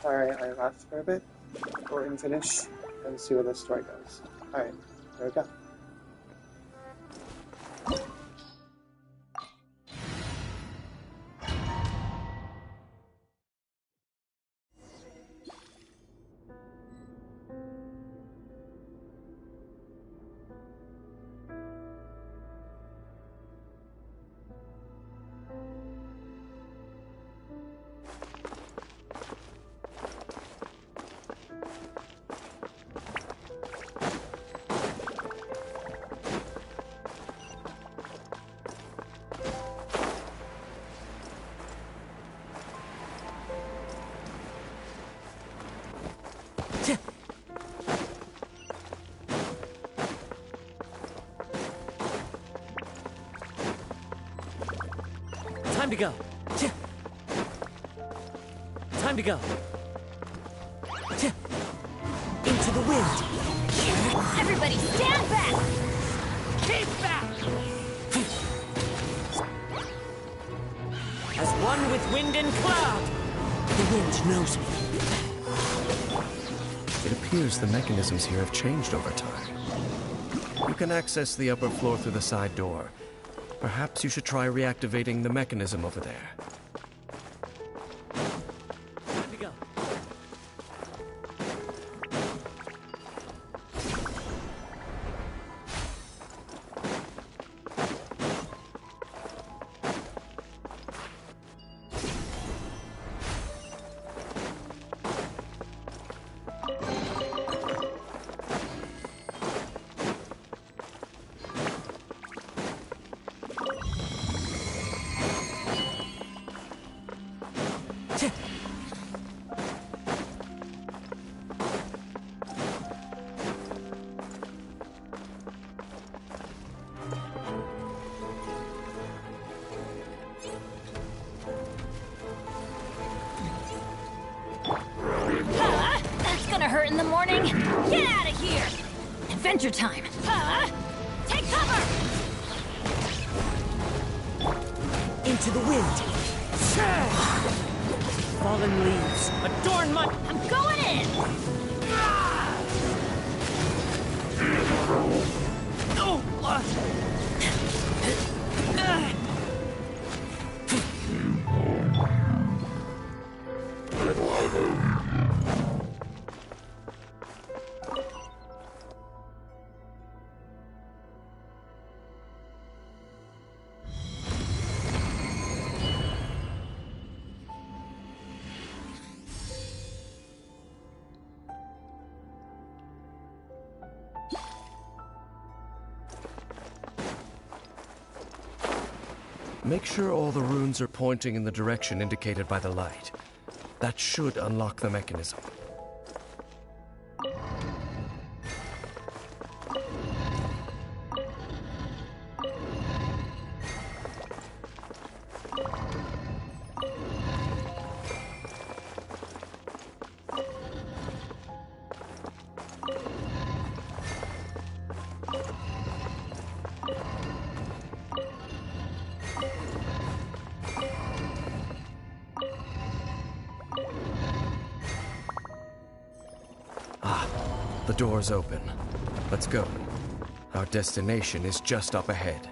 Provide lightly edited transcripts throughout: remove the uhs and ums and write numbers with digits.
Alright, I laughed for a bit. Go and finish and see where the story goes. Alright, there we go. Time to go. Time to go. Into the wind. Everybody stand back! Keep back! As one with wind and cloud. The wind knows me. It appears the mechanisms here have changed over time. You can access the upper floor through the side door. Perhaps you should try reactivating the mechanism over there. Time to go. Hurt in the morning? Get out of here! Adventure time! Take cover! Into the wind. Fallen leaves. Adorn my... I'm going in! Oh! Make sure all the runes are pointing in the direction indicated by the light. That should unlock the mechanism. The door's open. Let's go. Our destination is just up ahead.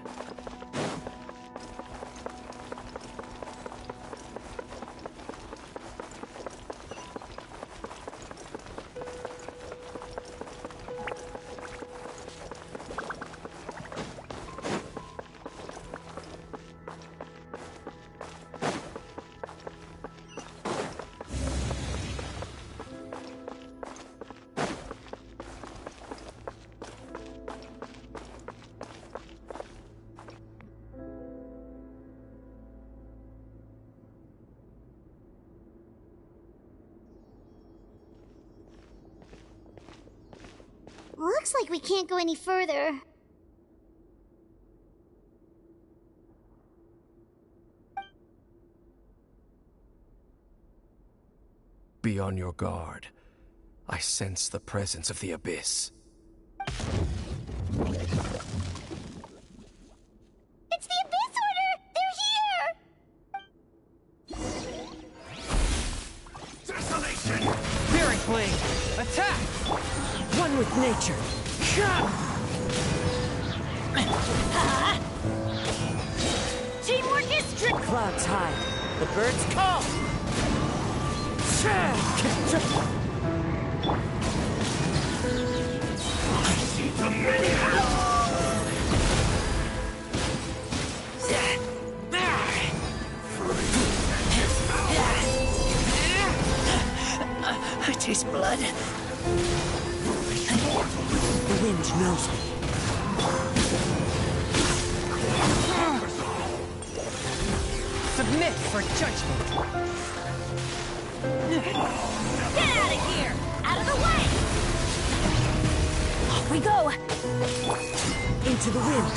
Looks like we can't go any further. Be on your guard. I sense the presence of the abyss. It's the Abyss Order! They're here! Desolation! Spirit Blade! Attack! One with nature! Teamwork is strict. Clouds high. The birds call! I taste blood. The wind knows me. Submit for judgment. Get out of here! Out of the way! Off we go! Into the wind.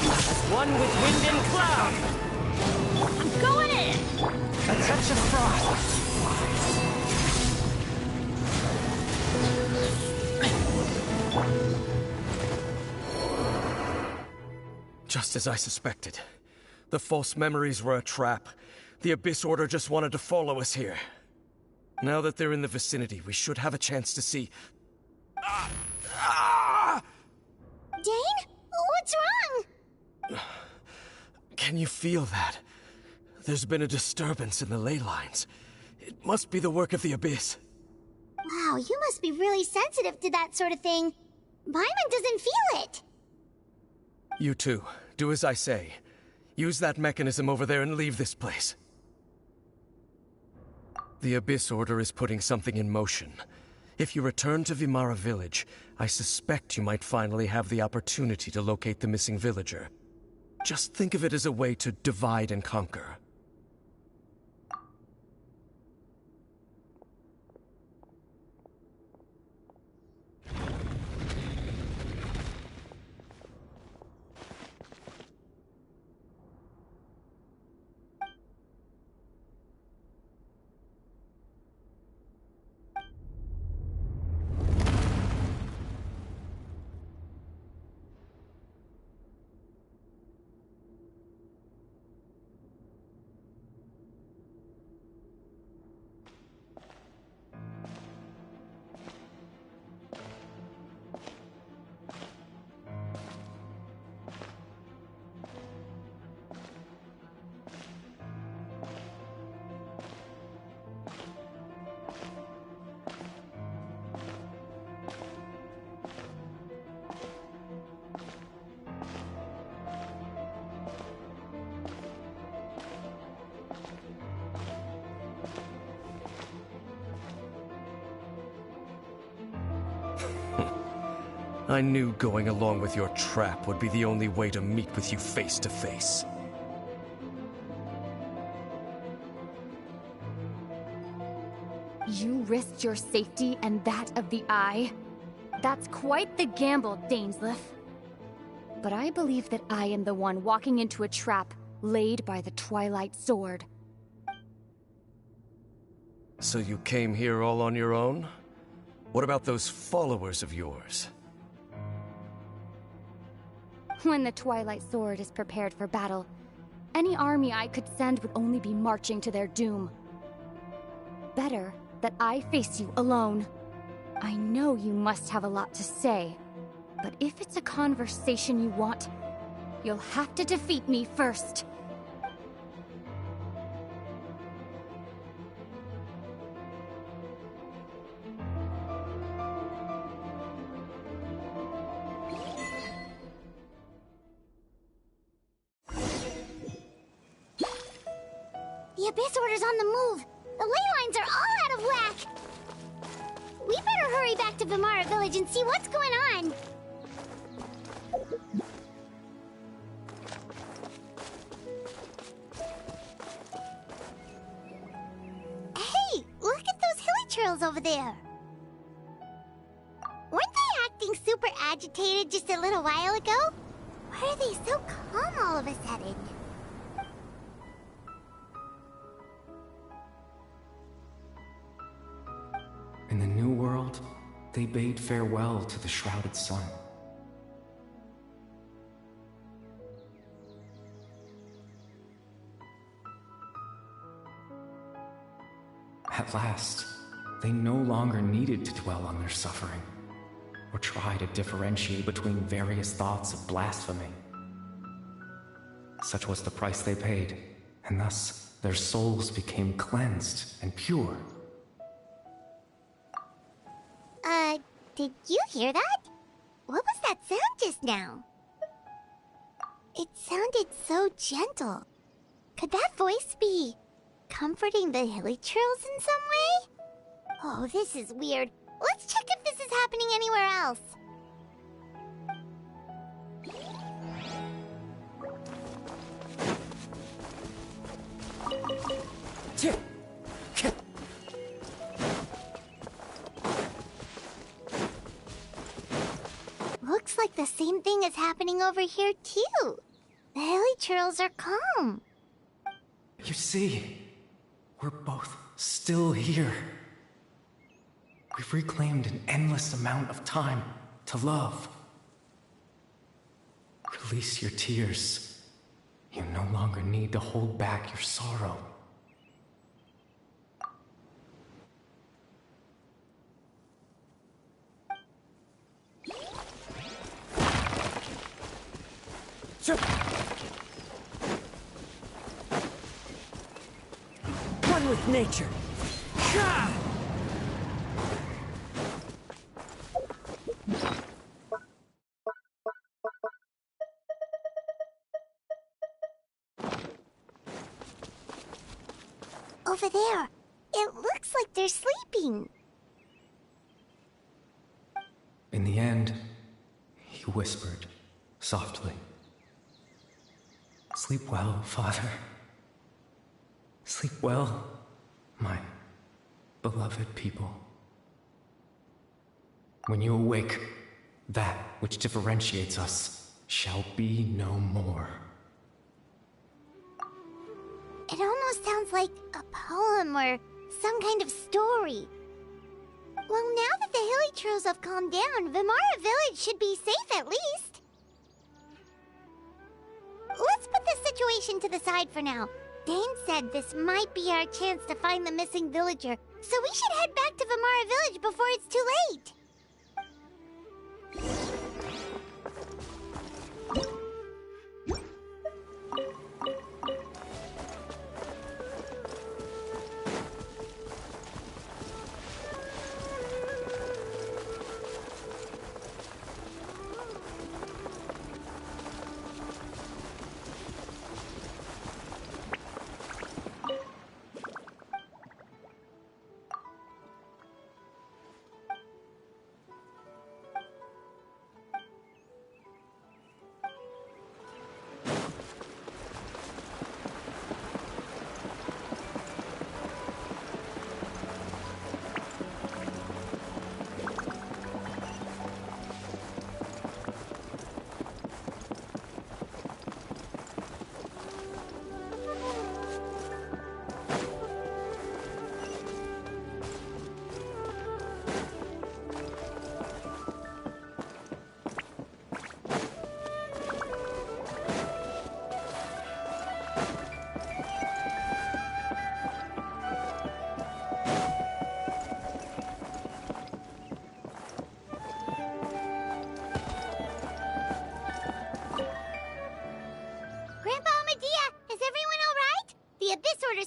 As one with wind and cloud. I'm going in! A touch of frost. Just as I suspected. The false memories were a trap. The Abyss Order just wanted to follow us here. Now that they're in the vicinity, we should have a chance to see... Dane? What's wrong? Can you feel that? There's been a disturbance in the ley lines. It must be the work of the Abyss. Wow, you must be really sensitive to that sort of thing. Paimon doesn't feel it. You too. Do as I say. Use that mechanism over there and leave this place. The Abyss Order is putting something in motion. If you return to Vimara Village, I suspect you might finally have the opportunity to locate the missing villager. Just think of it as a way to divide and conquer. I knew going along with your trap would be the only way to meet with you face to face. You risked your safety and that of the Eye? That's quite the gamble, Dainsleif. But I believe that I am the one walking into a trap laid by the Twilight Sword. So you came here all on your own? What about those followers of yours? When the Twilight Sword is prepared for battle, any army I could send would only be marching to their doom. Better that I face you alone. I know you must have a lot to say, but if it's a conversation you want, you'll have to defeat me first. The Abyss Order's on the move. The ley lines are all out of whack. We better hurry back to Vimara Village and see what's going on. Hey, look at those hilly trails over there. Weren't they acting super agitated just a little while ago? Why are they so calm all of a sudden? In the New World, they bade farewell to the shrouded sun. At last, they no longer needed to dwell on their suffering, or try to differentiate between various thoughts of blasphemy. Such was the price they paid, and thus their souls became cleansed and pure. Did you hear that? What was that sound just now? It sounded so gentle. Could that voice be comforting the hilichurls in some way? Oh, this is weird. Let's check if this is happening anywhere else. Looks like the same thing is happening over here, too. The hilichurls are calm. You see, we're both still here. We've reclaimed an endless amount of time to love. Release your tears. You no longer need to hold back your sorrow. One with nature. Gah! Over there. It looks like they're sleeping. In the end, he whispered, softly. Sleep well, Father. Sleep well, my beloved people. When you awake, that which differentiates us shall be no more. It almost sounds like a poem or some kind of story. Well, now that the hilichurls have calmed down, Vimara Village should be safe at least. Let's put this situation to the side for now. Dane said this might be our chance to find the missing villager, so we should head back to Vimara Village before it's too late.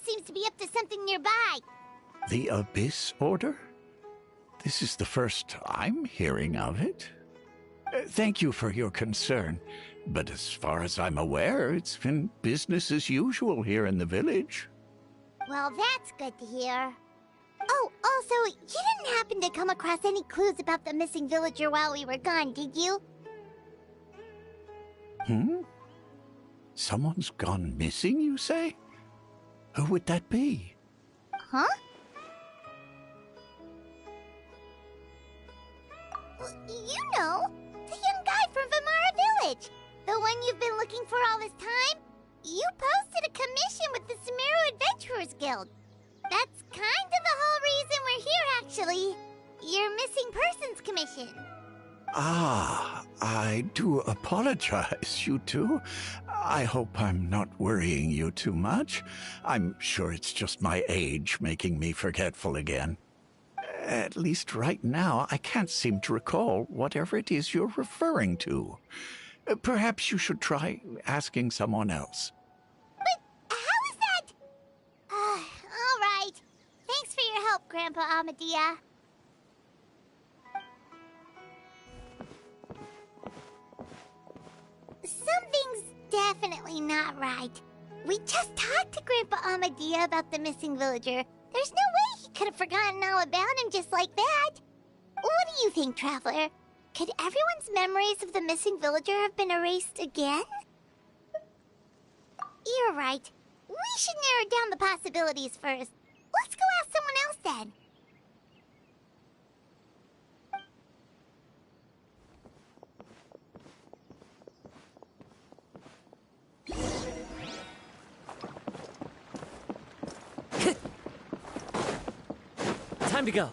Seems to be up to something nearby. The Abyss Order? This is the first I'm hearing of it. Thank you for your concern, but as far as I'm aware, it's been business as usual here in the village. Well, that's good to hear. Oh, also, you didn't happen to come across any clues about the missing villager while we were gone, did you? Someone's gone missing, you say? Who would that be? Huh? Well, you know, the young guy from Vimara Village. The one you've been looking for all this time. You posted a commission with the Sumeru Adventurers Guild. That's kind of the whole reason we're here, actually. Your missing persons commission. Ah, I do apologize, you two. I hope I'm not worrying you too much. I'm sure it's just my age making me forgetful again. At least right now, I can't seem to recall whatever it is you're referring to. Perhaps you should try asking someone else. But how is that? All right. Thanks for your help, Grandpa Amadia. Something's definitely not right. We just talked to Grandpa Amadia about the missing villager. There's no way he could have forgotten all about him just like that. What do you think, Traveler? Could everyone's memories of the missing villager have been erased again? You're right. We should narrow down the possibilities first. Let's go ask someone else then. Time to go.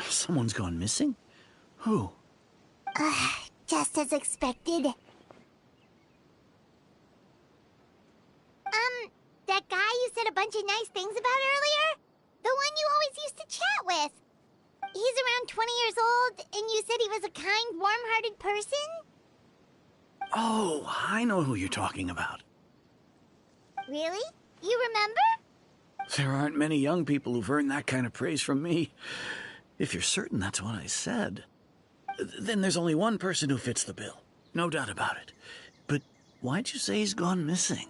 Someone's gone missing? Who? Just as expected. That guy you said a bunch of nice things about earlier? The one you always used to chat with. He's around 20 years old, and you said he was a kind, warm-hearted person? Oh, I know who you're talking about. Really? You remember? There aren't many young people who've earned that kind of praise from me. If you're certain that's what I said, then there's only one person who fits the bill. No doubt about it. But why'd you say he's gone missing?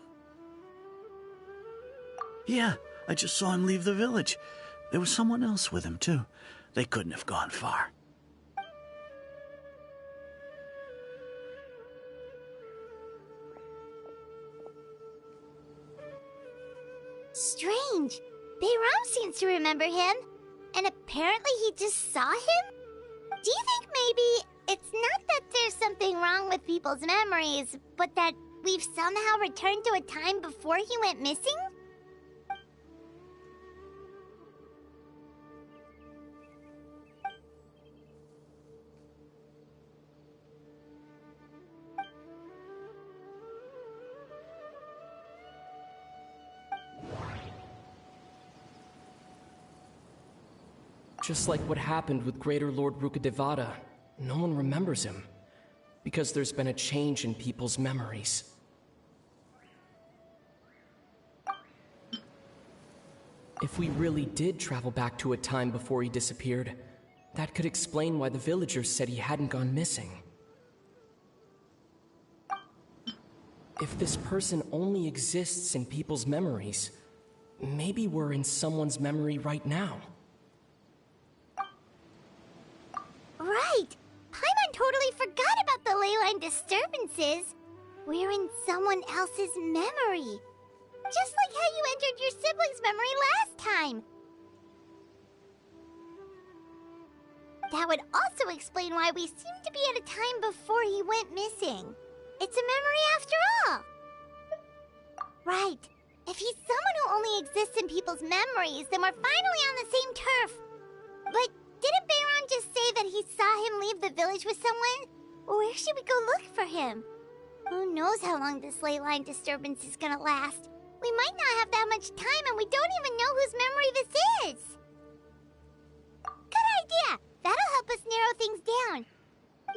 Yeah, I just saw him leave the village. There was someone else with him, too. They couldn't have gone far. Strange. Bayram seems to remember him. And apparently he just saw him? Do you think maybe it's not that there's something wrong with people's memories, but that we've somehow returned to a time before he went missing? Just like what happened with Greater Lord Rukkhadevata, no one remembers him, because there's been a change in people's memories. If we really did travel back to a time before he disappeared, that could explain why the villagers said he hadn't gone missing. If this person only exists in people's memories, maybe we're in someone's memory right now. Right! Paimon totally forgot about the leyline disturbances. We're in someone else's memory. Just like how you entered your sibling's memory last time. That would also explain why we seem to be at a time before he went missing. It's a memory after all. Right. If he's someone who only exists in people's memories, then we're finally on the same turf. But didn't Bayron just say that he saw him leave the village with someone? Where should we go look for him? Who knows how long this ley line disturbance is gonna last? We might not have that much time, and we don't even know whose memory this is. Good idea! That'll help us narrow things down.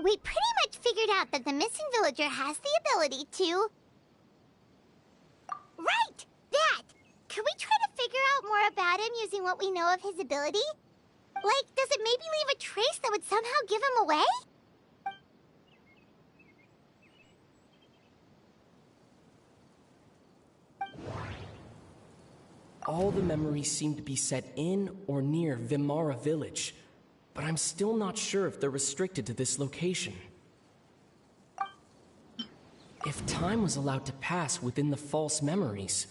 We pretty much figured out that the missing villager has the ability to... Right! That! Could we try to figure out more about him using what we know of his ability? Like, does it maybe leave a trace that would somehow give him away? All the memories seem to be set in or near Vimara village, but I'm still not sure if they're restricted to this location. If time was allowed to pass within the false memories,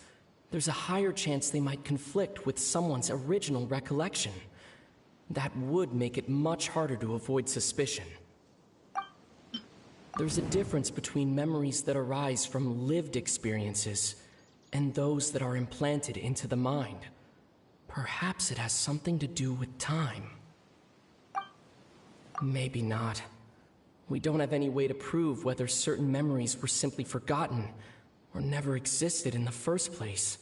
there's a higher chance they might conflict with someone's original recollection. That would make it much harder to avoid suspicion. There's a difference between memories that arise from lived experiences and those that are implanted into the mind. Perhaps it has something to do with time. Maybe not. We don't have any way to prove whether certain memories were simply forgotten or never existed in the first place.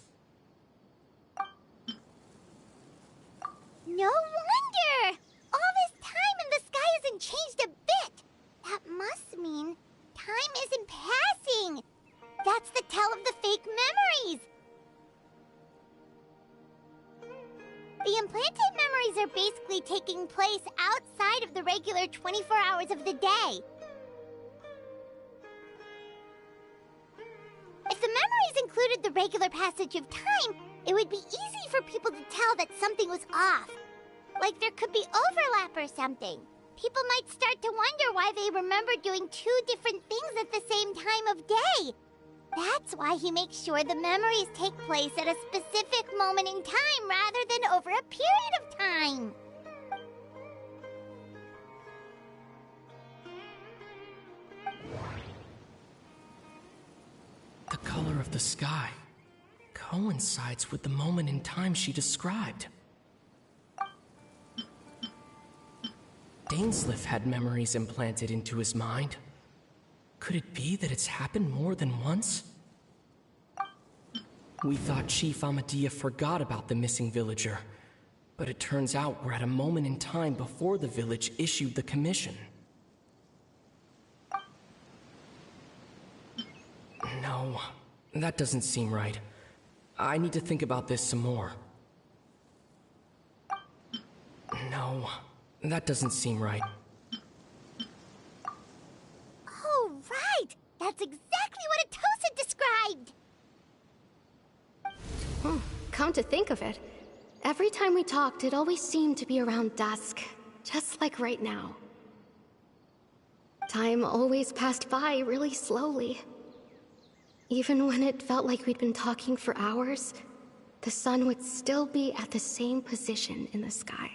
No wonder! All this time and the sky hasn't changed a bit! That must mean time isn't passing! That's the tell of the fake memories! The implanted memories are basically taking place outside of the regular 24 hours of the day. If the memories included the regular passage of time, it would be easy for people to tell that something was off. Like there could be overlap or something. People might start to wonder why they remember doing two different things at the same time of day. That's why he makes sure the memories take place at a specific moment in time rather than over a period of time. The color of the sky coincides with the moment in time she described. Dainsleif had memories implanted into his mind. Could it be that it's happened more than once? We thought Chief Amadea forgot about the missing villager, but it turns out we're at a moment in time before the village issued the commission. No, that doesn't seem right. I need to think about this some more. No, that doesn't seem right. Oh, right! That's exactly what Atosa described! Come to think of it, every time we talked, it always seemed to be around dusk, just like right now. Time always passed by really slowly. Even when it felt like we'd been talking for hours, the sun would still be at the same position in the sky.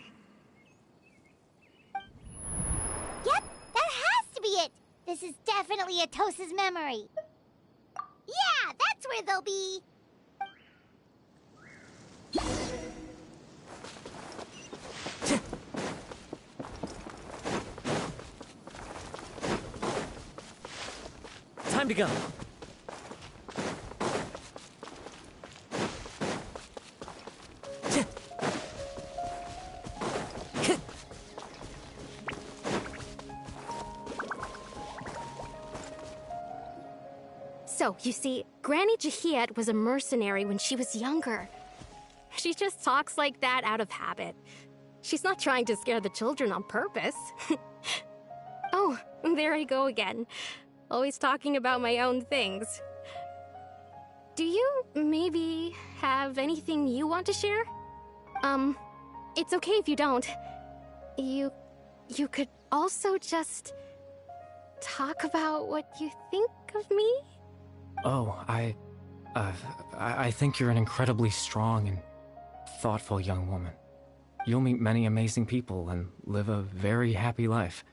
Yep, that has to be it! This is definitely Atosa's memory. Yeah, that's where they'll be! Time to go. So, you see, Granny Jahiet was a mercenary when she was younger. She just talks like that out of habit. She's not trying to scare the children on purpose. Oh, there I go again. Always talking about my own things. Do you maybe have anything you want to share? It's okay if you don't. You could also just talk about what you think of me? Oh, I think you're an incredibly strong and thoughtful young woman. You'll meet many amazing people and live a very happy life.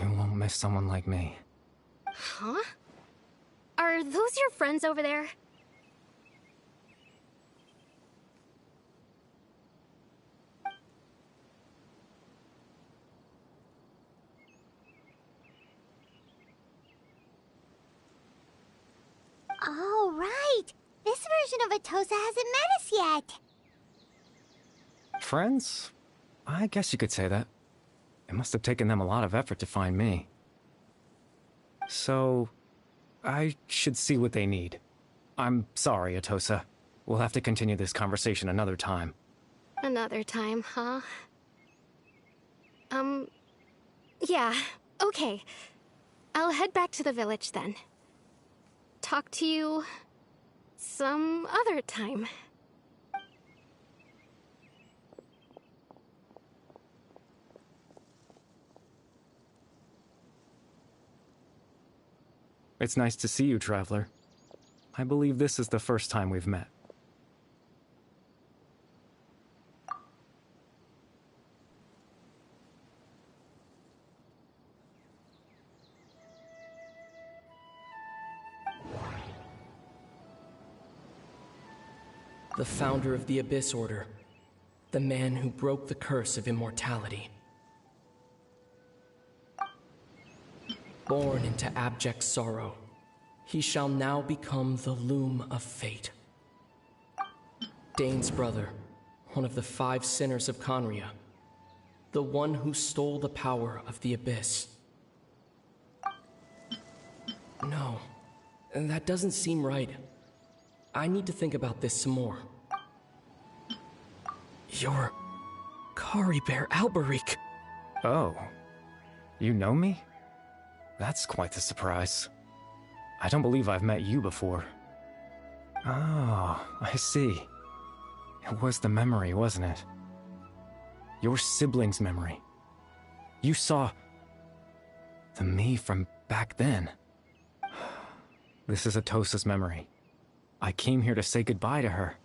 You won't miss someone like me. Huh? Are those your friends over there? Oh, right! This version of Atosa hasn't met us yet! Friends? I guess you could say that. It must have taken them a lot of effort to find me. So, I should see what they need. I'm sorry, Atosa. We'll have to continue this conversation another time. Another time, huh? Yeah, okay. I'll head back to the village then. Talk to you some other time. It's nice to see you, Traveler. I believe this is the first time we've met. the founder of the Abyss Order, the man who broke the curse of immortality. Born into abject sorrow, he shall now become the Loom of Fate. Dane's brother, one of the 5 sinners of Conria, the one who stole the power of the Abyss. No, that doesn't seem right. I need to think about this some more. You're Kari Bear Alberic. Oh, you know me? That's quite the surprise. I don't believe I've met you before. Oh, I see. It was the memory, wasn't it? Your sibling's memory. You saw the me from back then. This is Atosa's memory. I came here to say goodbye to her.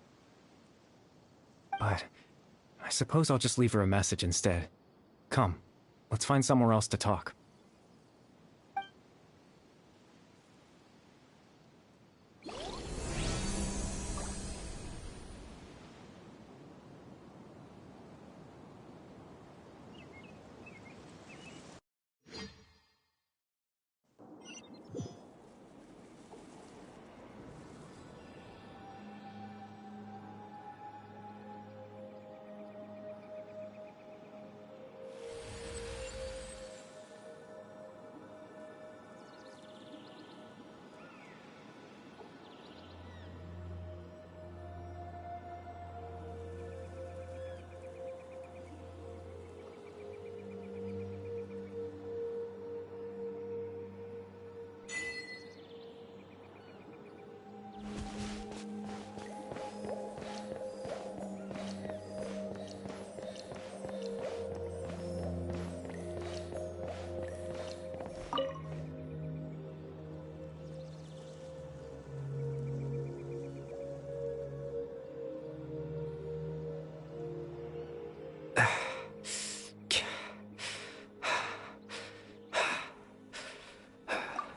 But I suppose I'll just leave her a message instead. Come, let's find somewhere else to talk.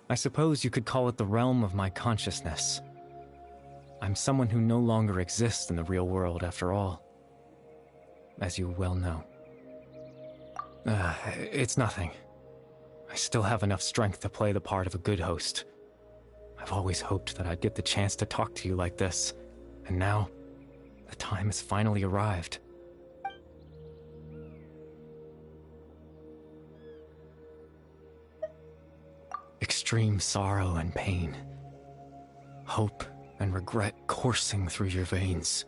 I suppose you could call it the realm of my consciousness. I'm someone who no longer exists in the real world, after all. As you well know. It's nothing. I still have enough strength to play the part of a good host. I've always hoped that I'd get the chance to talk to you like this, and now, the time has finally arrived. Extreme sorrow and pain. Hope and regret coursing through your veins.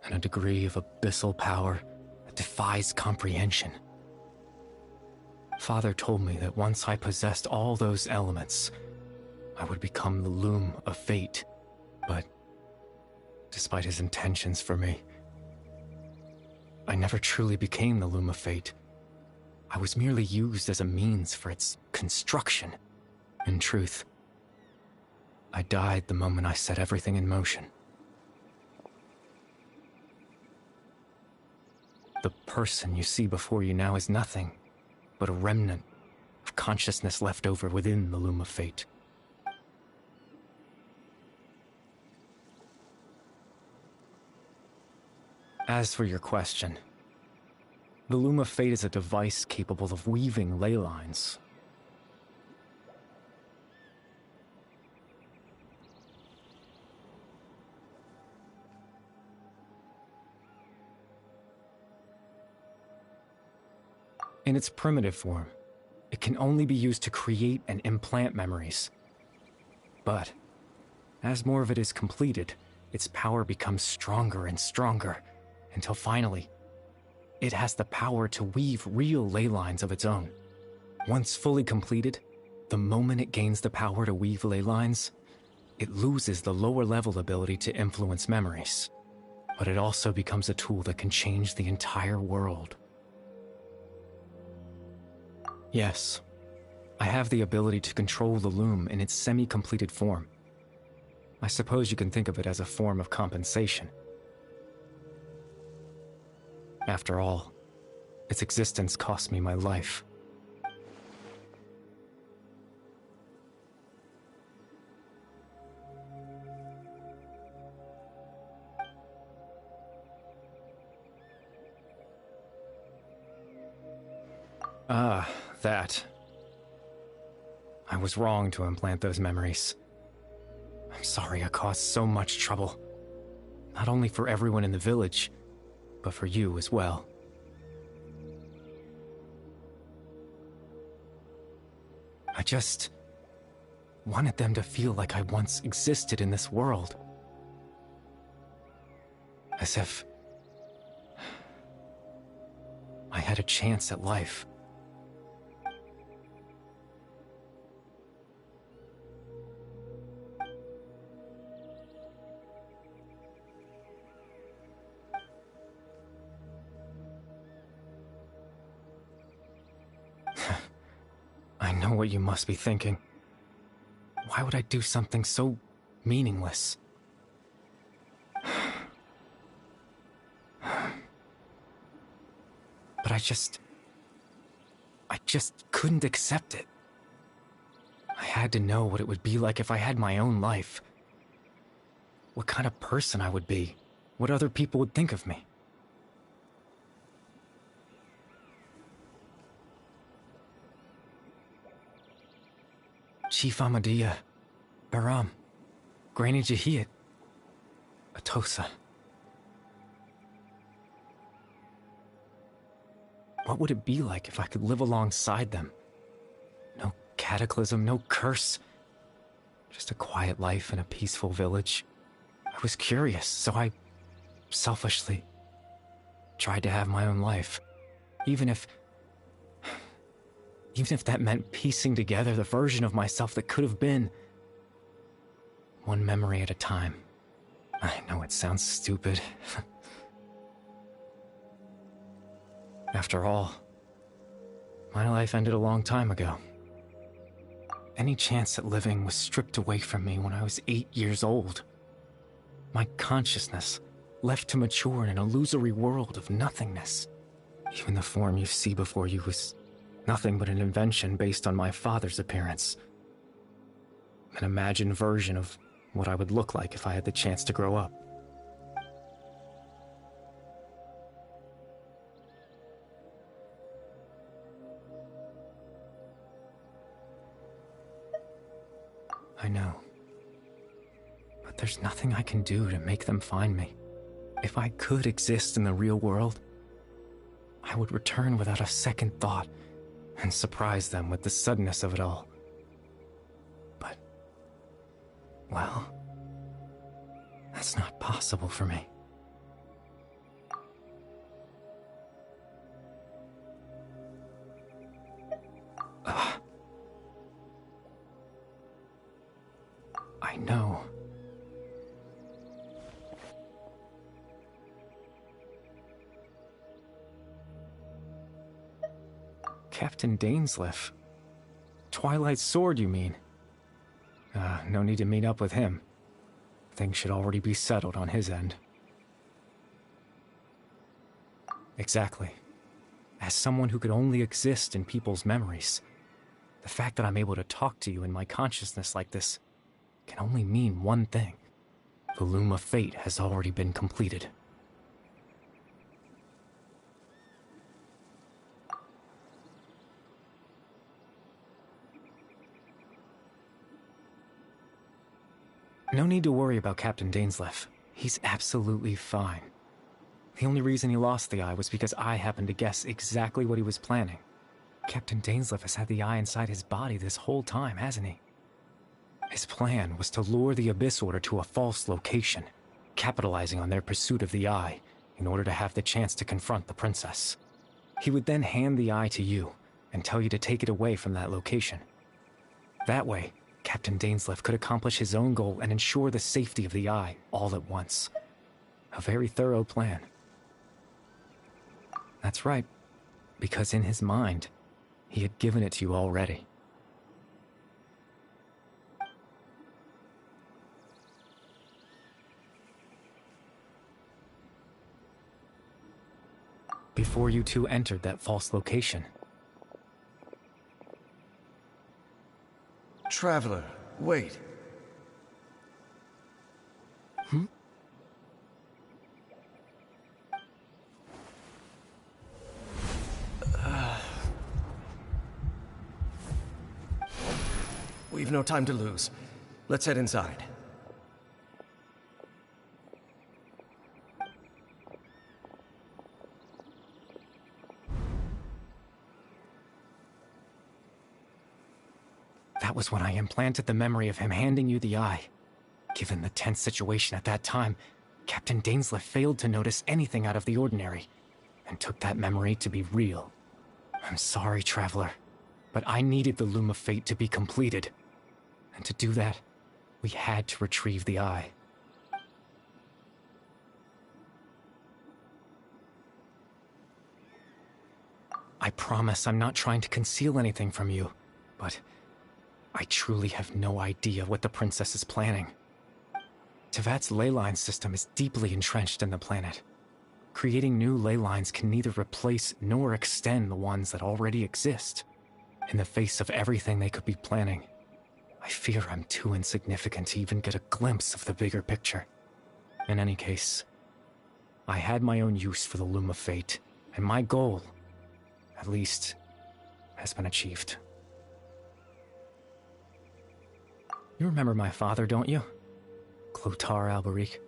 And a degree of abyssal power that defies comprehension. Father told me that once I possessed all those elements, I would become the Loom of Fate. But, despite his intentions for me, I never truly became the Loom of Fate. I was merely used as a means for its construction. In truth, I died the moment I set everything in motion. The person you see before you now is nothing but a remnant of consciousness left over within the Loom of Fate. As for your question, the Loom of Fate is a device capable of weaving ley lines. In its primitive form, it can only be used to create and implant memories. But, as more of it is completed, its power becomes stronger and stronger, until finally, it has the power to weave real ley lines of its own. Once fully completed, the moment it gains the power to weave ley lines, it loses the lower-level ability to influence memories. But it also becomes a tool that can change the entire world. Yes, I have the ability to control the Loom in its semi-completed form. I suppose you can think of it as a form of compensation. After all, its existence cost me my life. That. I was wrong to implant those memories. I'm sorry I caused so much trouble. Not only for everyone in the village, but for you as well. I just wanted them to feel like I once existed in this world. As if I had a chance at life. I know what you must be thinking. Why would I do something so meaningless? But I just couldn't accept it. I had to know what it would be like if I had my own life. What kind of person I would be. What other people would think of me. Chief Ahmadiyya, Baram, Granny Jahiyat, Atosa. What would it be like if I could live alongside them? No cataclysm, no curse. Just a quiet life in a peaceful village. I was curious, so I selfishly tried to have my own life. Even if that meant piecing together the version of myself that could have been. One memory at a time. I know it sounds stupid. After all, my life ended a long time ago. Any chance at living was stripped away from me when I was 8 years old. My consciousness left to mature in an illusory world of nothingness. Even the form you see before you was nothing but an invention based on my father's appearance. An imagined version of what I would look like if I had the chance to grow up. I know. But there's nothing I can do to make them find me. If I could exist in the real world, I would return without a second thought and surprise them with the suddenness of it all. But, well, that's not possible for me. I know. Captain Dainsleif. Twilight Sword, you mean? No need to meet up with him. Things should already be settled on his end. Exactly. As someone who could only exist in people's memories, the fact that I'm able to talk to you in my consciousness like this can only mean one thing. The loom of fate has already been completed. No need to worry about Captain Dainsleif. He's absolutely fine. The only reason he lost the eye was because I happened to guess exactly what he was planning. Captain Dainsleif has had the eye inside his body this whole time, hasn't he? His plan was to lure the Abyss Order to a false location, capitalizing on their pursuit of the eye in order to have the chance to confront the princess. He would then hand the eye to you and tell you to take it away from that location. That way, Captain Dainsleif could accomplish his own goal and ensure the safety of the eye all at once. A very thorough plan. That's right, because in his mind, he had given it to you already. Before you two entered that false location. Traveler, wait. We've no time to lose. Let's head inside. That was when I implanted the memory of him handing you the eye. Given the tense situation at that time, Captain Dainsleif failed to notice anything out of the ordinary, and took that memory to be real. I'm sorry, Traveler, but I needed the Loom of Fate to be completed. And to do that, we had to retrieve the eye. I promise I'm not trying to conceal anything from you, but I truly have no idea what the Princess is planning. Tevat's ley line system is deeply entrenched in the planet. Creating new ley lines can neither replace nor extend the ones that already exist. In the face of everything they could be planning, I fear I'm too insignificant to even get a glimpse of the bigger picture. In any case, I had my own use for the Loom of Fate, and my goal, at least, has been achieved. You remember my father, don't you? Clotar Alberic.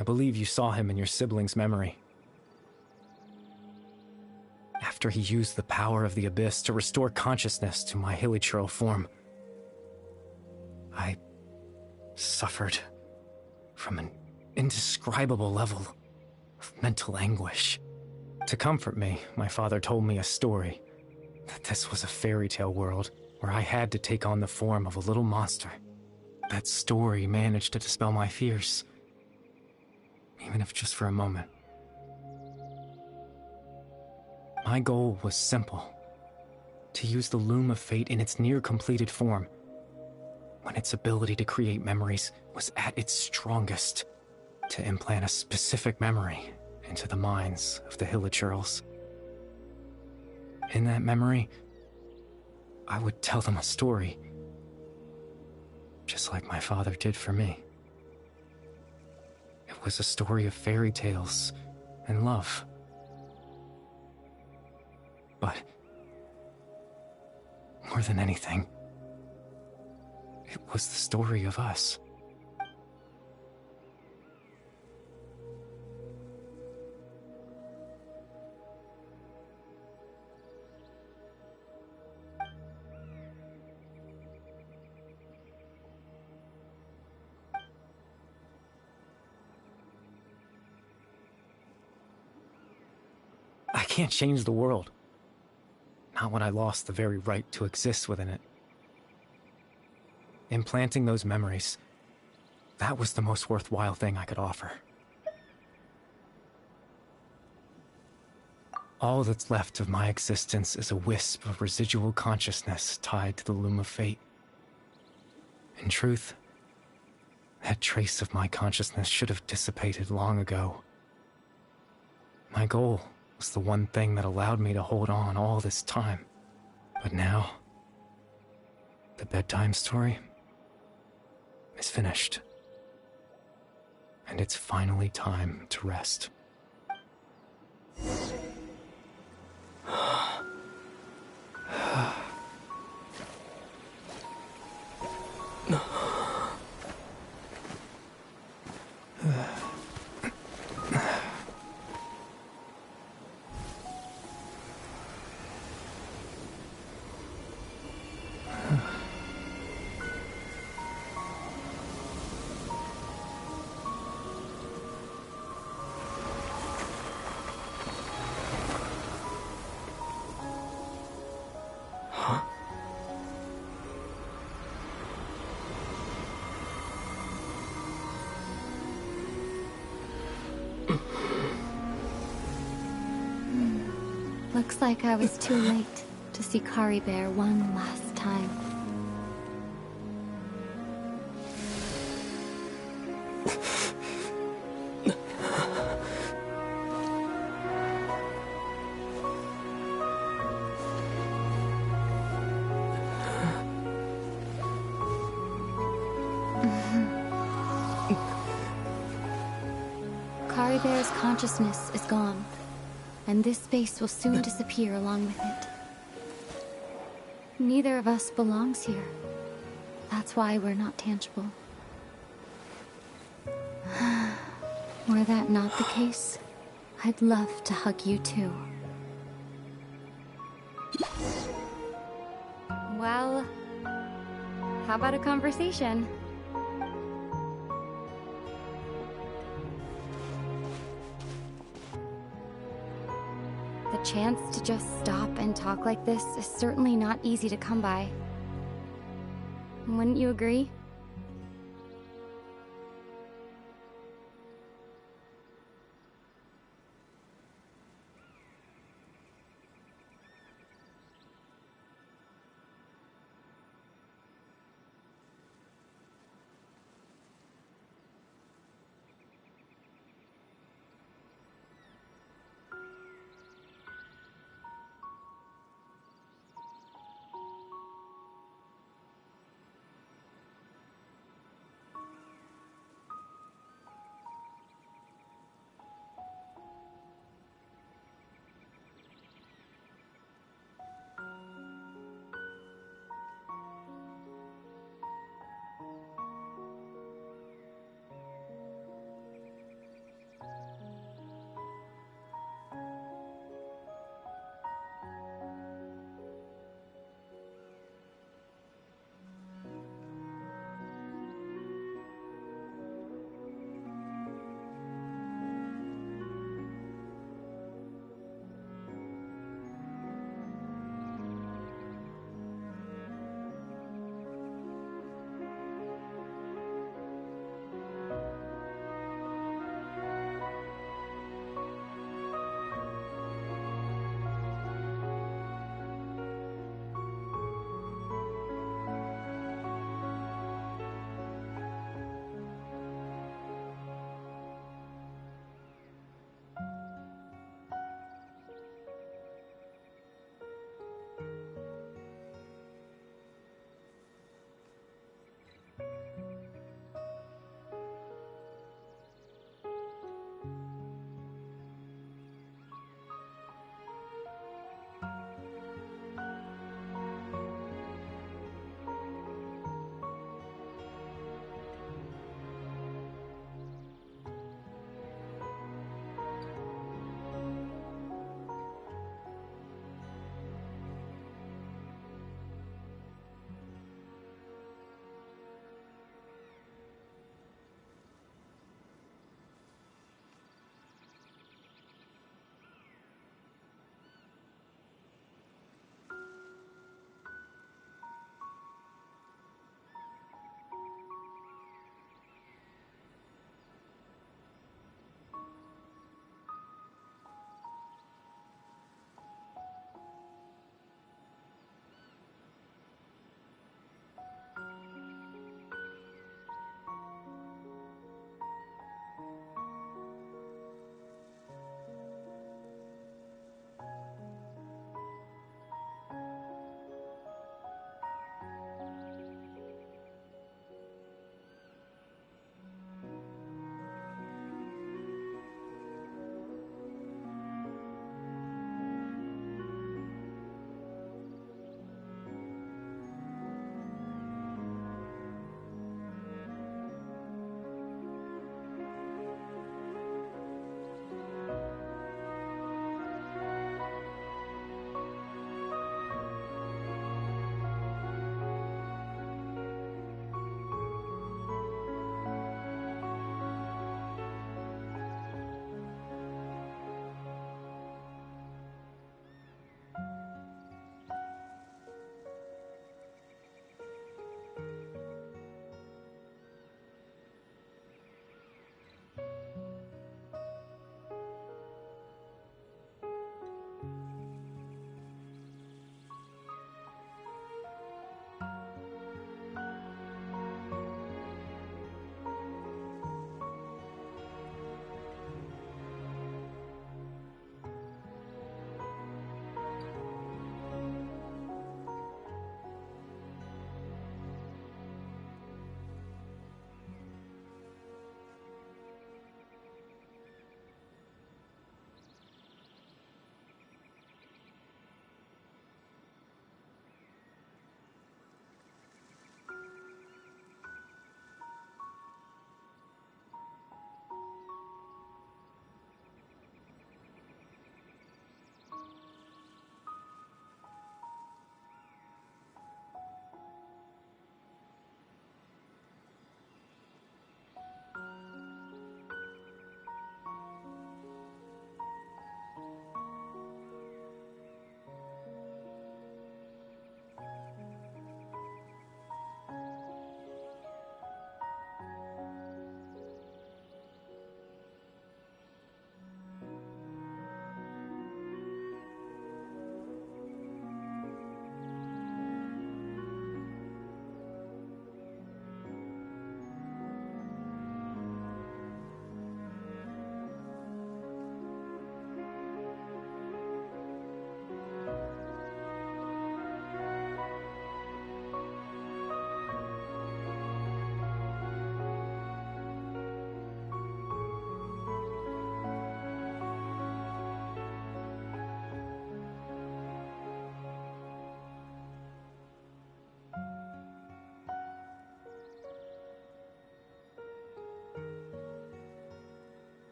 I believe you saw him in your sibling's memory. After he used the power of the Abyss to restore consciousness to my hilichurl form, I suffered from an indescribable level of mental anguish. To comfort me, my father told me a story, that this was a fairy tale world where I had to take on the form of a little monster. That story managed to dispel my fears, even if just for a moment. My goal was simple: to use the Loom of Fate in its near-completed form, when its ability to create memories was at its strongest, to implant a specific memory into the minds of the hilichurls. In that memory, I would tell them a story, just like my father did for me. It was a story of fairy tales and love. But more than anything, it was the story of us. I can't change the world. Not when I lost the very right to exist within it. Implanting those memories, that was the most worthwhile thing I could offer. All that's left of my existence is a wisp of residual consciousness tied to the Loom of Fate. In truth, that trace of my consciousness should have dissipated long ago. My goal was the one thing that allowed me to hold on all this time. But now, the bedtime story is finished. And it's finally time to rest. Looks like I was too late to see Kari Bear one last time. Kari Bear's consciousness is gone, and this space will soon disappear along with it. Neither of us belongs here. That's why we're not tangible. Were that not the case, I'd love to hug you too. Well, how about a conversation? The chance to just stop and talk like this is certainly not easy to come by. Wouldn't you agree?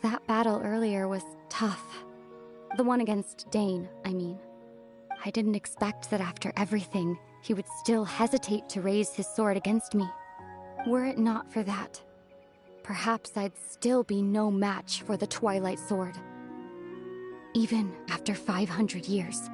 That battle earlier was tough. The one against Dane, I mean. I didn't expect that after everything, he would still hesitate to raise his sword against me. Were it not for that, perhaps I'd still be no match for the Twilight Sword. Even after 500 years.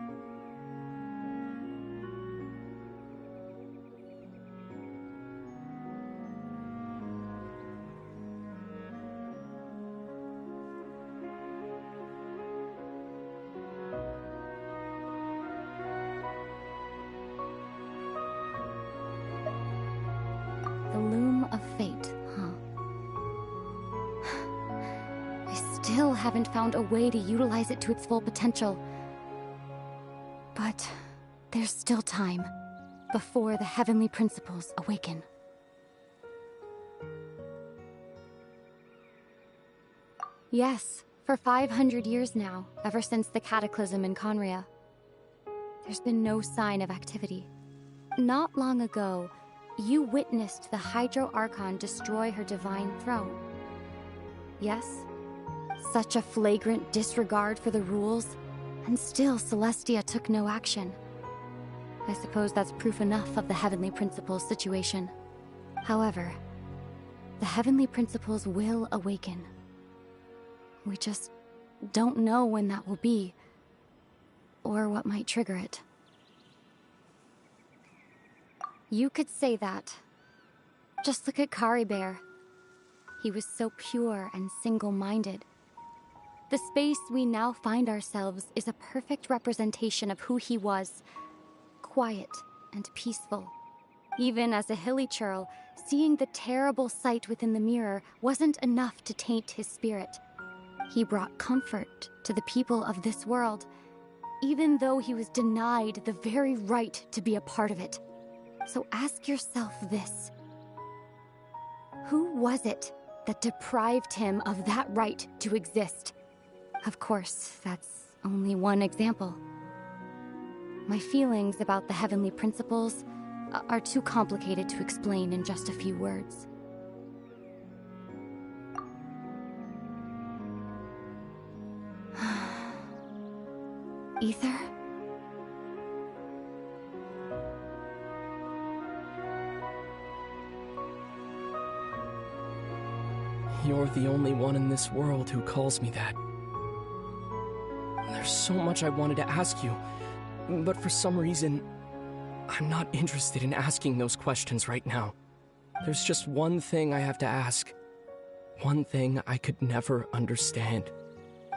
The Loom of Fate, huh? I still haven't found a way to utilize it to its full potential. But there's still time before the heavenly principles awaken. Yes, for 500 years now, ever since the cataclysm in Conria, there's been no sign of activity. Not long ago, you witnessed the Hydro Archon destroy her divine throne. Yes, such a flagrant disregard for the rules, and still Celestia took no action. I suppose that's proof enough of the Heavenly Principles situation. However, the Heavenly Principles will awaken. We just don't know when that will be, or what might trigger it. You could say that. Just look at Caribert. He was so pure and single-minded. The space we now find ourselves is a perfect representation of who he was. Quiet and peaceful. Even as a hilly churl, seeing the terrible sight within the mirror wasn't enough to taint his spirit. He brought comfort to the people of this world, even though he was denied the very right to be a part of it. So ask yourself this. Who was it that deprived him of that right to exist? Of course, that's only one example. My feelings about the Heavenly Principles are too complicated to explain in just a few words. Ether? You're the only one in this world who calls me that. There's so much I wanted to ask you, but for some reason, I'm not interested in asking those questions right now. There's just one thing I have to ask. One thing I could never understand.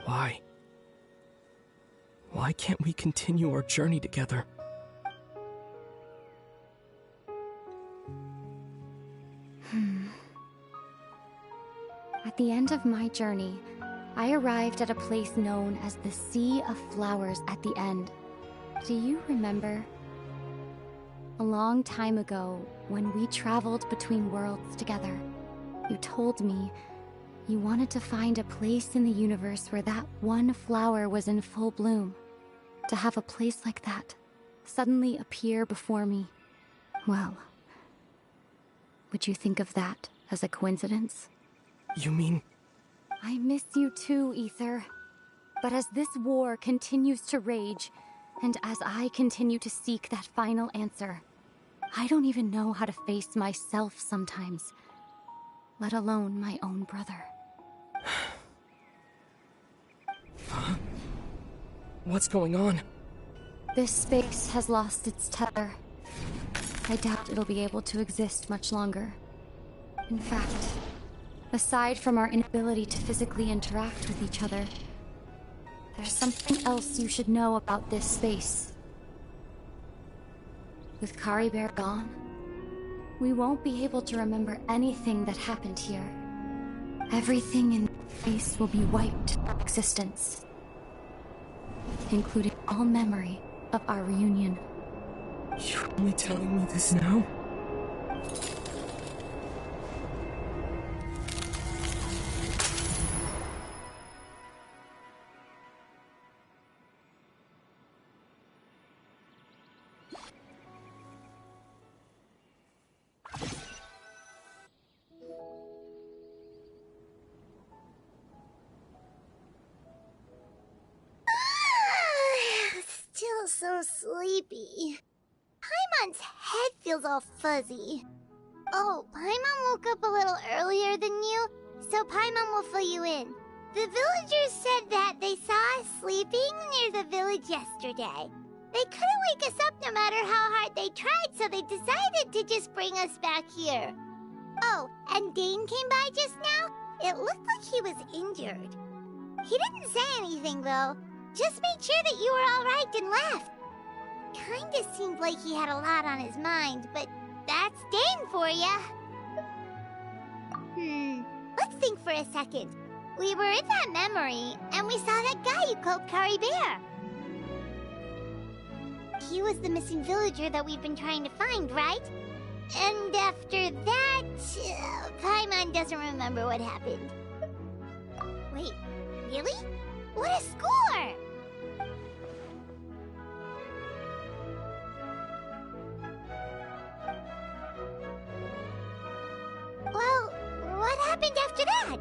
Why? Why can't we continue our journey together? At the end of my journey, I arrived at a place known as the Sea of Flowers at the end. Do you remember? A long time ago, when we traveled between worlds together, you told me you wanted to find a place in the universe where that one flower was in full bloom. To have a place like that suddenly appear before me. Well, would you think of that as a coincidence? You mean... I miss you too, Ether. But as this war continues to rage, and as I continue to seek that final answer, I don't even know how to face myself sometimes, let alone my own brother. Huh? What's going on? This space has lost its tether. I doubt it'll be able to exist much longer. In fact, aside from our inability to physically interact with each other, there's something else you should know about this space. With Caribert gone, we won't be able to remember anything that happened here. Everything in space will be wiped from existence, including all memory of our reunion. You're only telling me this now? sleepy. Paimon's head feels all fuzzy. Oh, Paimon woke up a little earlier than you, so Paimon will fill you in. The villagers said that they saw us sleeping near the village yesterday. They couldn't wake us up no matter how hard they tried, so they decided to just bring us back here. Oh, and Dane came by just now. It looked like he was injured. He didn't say anything, though. Just made sure that you were all right and left. Kinda seemed like he had a lot on his mind, but that's Dane for ya. Let's think for a second. We were in that memory, and we saw that guy you called Kari Bear. He was the missing villager that we've been trying to find, right? And after that, Paimon doesn't remember what happened. Wait, really? What a score! Well, what happened after that?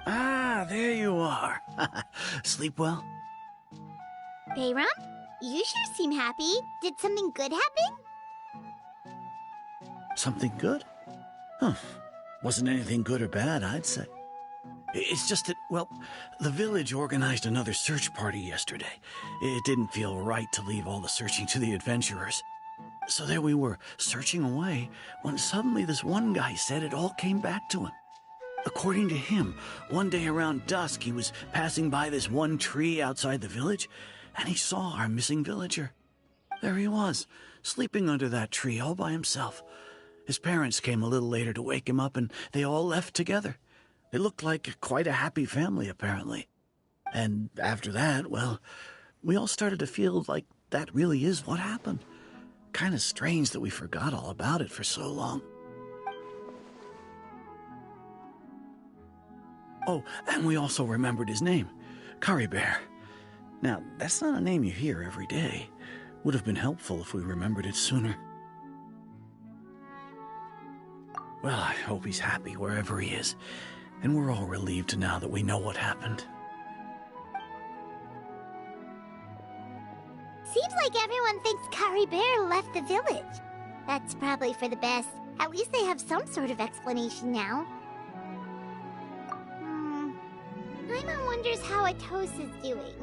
Ah, there you are. Sleep well? Bayram, you sure seem happy. Did something good happen? Something good? Huh. Wasn't anything good or bad, I'd say. It's just that, well, the village organized another search party yesterday. It didn't feel right to leave all the searching to the adventurers. So there we were, searching away, when suddenly this one guy said it all came back to him. According to him, one day around dusk, he was passing by this one tree outside the village, and he saw our missing villager. There he was, sleeping under that tree all by himself. His parents came a little later to wake him up, and they all left together. They looked like quite a happy family, apparently. And after that, well, we all started to feel like that really is what happened. Kind of strange that we forgot all about it for so long. Oh, and we also remembered his name, Kari Bear. Now, that's not a name you hear every day. Would have been helpful if we remembered it sooner. Well, I hope he's happy wherever he is, and we're all relieved now that we know what happened. Seems like everyone thinks Kari Bear left the village. That's probably for the best. At least they have some sort of explanation now. Paimon wonders how Atosa's doing.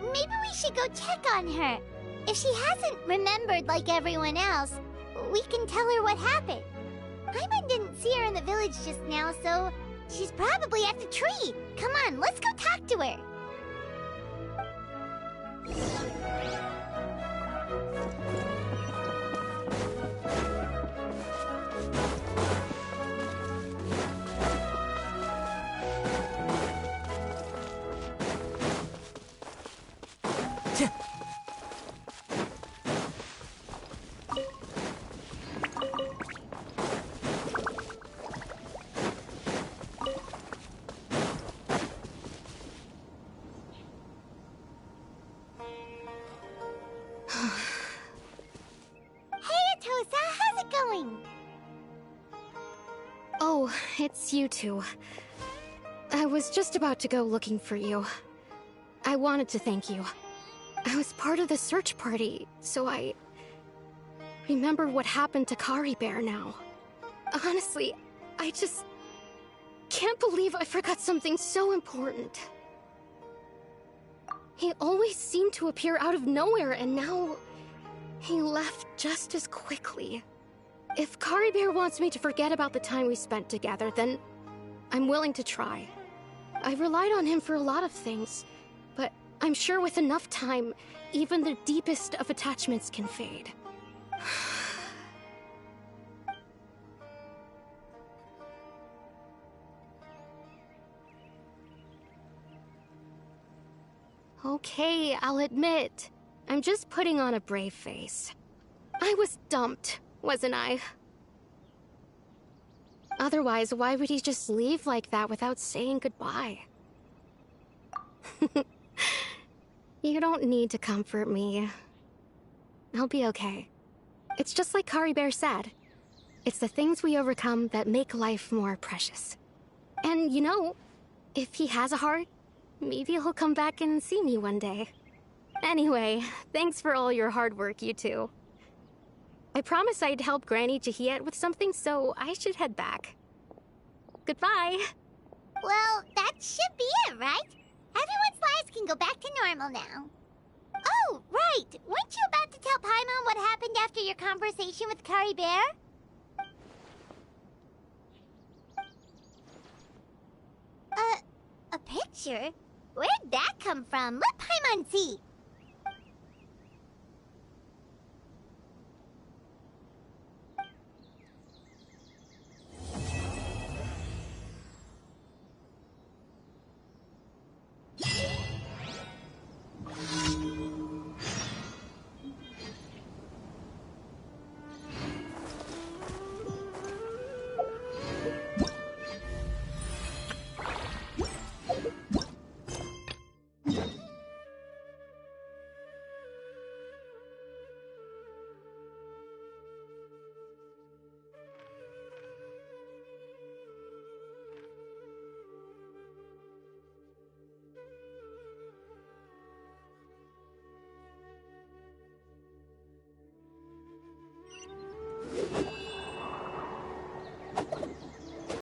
Maybe we should go check on her. If she hasn't remembered like everyone else, we can tell her what happened. Paimon didn't see her in the village just now, so she's probably at the tree. Come on, let's go talk to her. Oh, it's you two. I was just about to go looking for you. I wanted to thank you. I was part of the search party, so I remember what happened to Kari Bear now. Honestly, I just can't believe I forgot something so important. He always seemed to appear out of nowhere, and now he left just as quickly. If Kari Bear wants me to forget about the time we spent together, then I'm willing to try. I relied on him for a lot of things, but I'm sure with enough time, even the deepest of attachments can fade. Okay, I'll admit. I'm just putting on a brave face. I was dumped, wasn't I? Otherwise, why would he just leave like that without saying goodbye? You don't need to comfort me. I'll be okay. It's just like Kari Bear said. It's the things we overcome that make life more precious. And you know, if he has a heart, maybe he'll come back and see me one day. Anyway, thanks for all your hard work, you two. I promised I'd help Granny Jahiet with something, so I should head back. Goodbye. Well, that should be it, right? Everyone's lives can go back to normal now. Oh, right! Weren't you about to tell Paimon what happened after your conversation with Kari Bear? A picture? Where'd that come from? Let Paimon see.